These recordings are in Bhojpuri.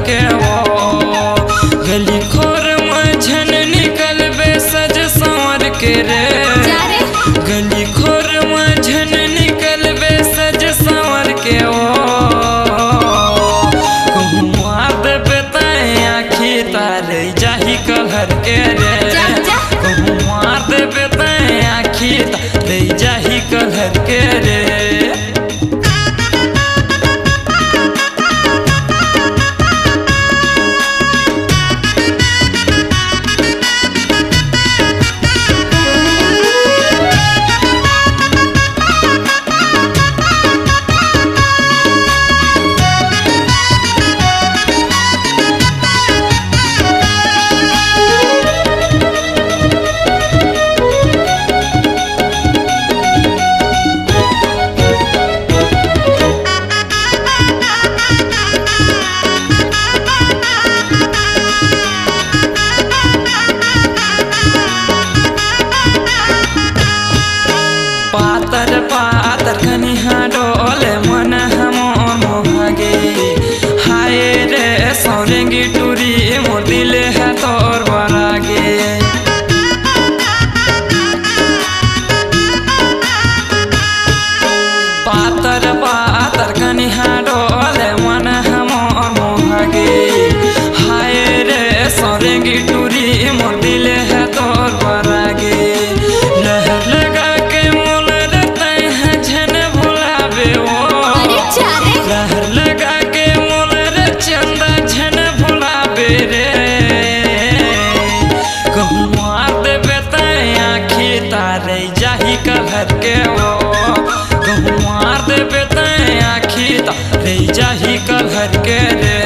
के वो गली खोर मझन निकलबे सज संवर के रे गली खोर मझन निकलबे सज संवर के वो कहूँ मार देबे तय आँखी तारे जाही कलहर के रे कहूँ मार देबे तय आँखी तारे जाही कलहर के रे। पातर पातर कनिहा डोले मन हमोर मोहगे हाय रे सौरेंगी टूरी मोर दिल है तोर बरागे पातर पातर कनिहा डोले मन हमोर मोहगे हाय रे सौरेंगी टूरी मोर दिल है तोर बरागे लहर लगा लहर लगा के मोलर चंदा झन भुलाबे रे कहूँ मार देबे तय आँखी तारे जाही कलहर के वो कहूँ मार देबे तय आँखी तारे जाही कलहर के रे।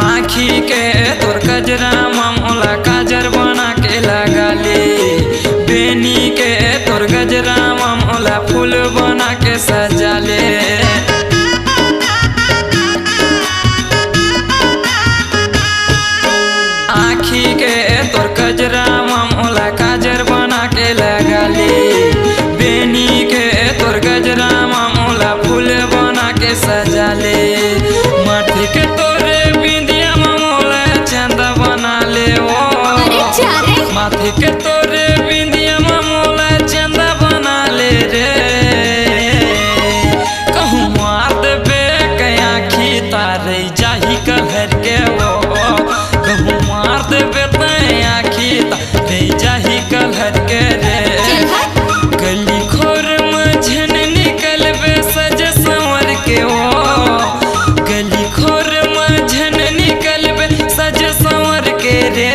आँखी के तोर कजरा मामला काजर बना के लगा ले बेनी के तोर गजरा मामला फूल बना के सजा ले आँखी के तोर कजरा मामला काजर बना के लगा ले बेनी के तोर गजरा मामला फूल बना के सजा ले माथे के तोरे बिंदिया मामला चंदा बना ले वो माथे के तोरे बिंदिया मामला चंदा बना ले रे कहूँ मार देबे कय आँखी तारे जाही कलहर के वो कहूँ मार देबे तय आँखी तारे जाही कलहर के रे गली खोर मझन निकलबे सज संवर के वो गली खोर मझन निकलबे सज संवर के रे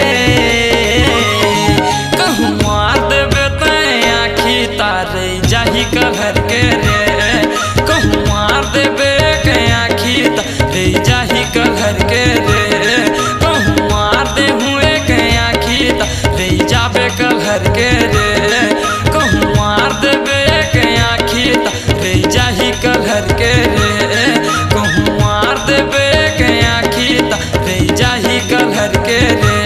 कहूँ मार देबे तय आँखी तारे जाही कलहर के रे कहूँ मार देबे कय आँखी तारे जाही कलहर के रे कहूँ मार दे हुए कय आँखी तारे जाबे कलहर के रे कहूँ मार देबे कय आँखी तारे जाही कलहर के रे कहूँ मार देबे कय आँखी तारे जाही कलहर के रे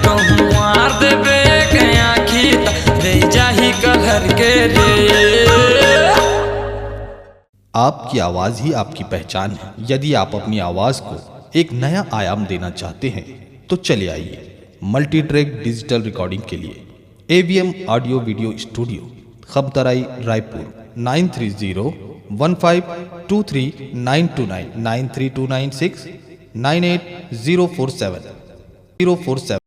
कहूँ मार देबे कय आँखी तारे जाही कलहर के रे। आपकी आवाज़ ही आपकी पहचान है। यदि आप अपनी आवाज़ को एक नया आयाम देना चाहते हैं तो चले आइए मल्टी ट्रैक डिजिटल रिकॉर्डिंग के लिए AVM ऑडियो वीडियो स्टूडियो खबतराई रायपुर 9301523929 93296 98047 047।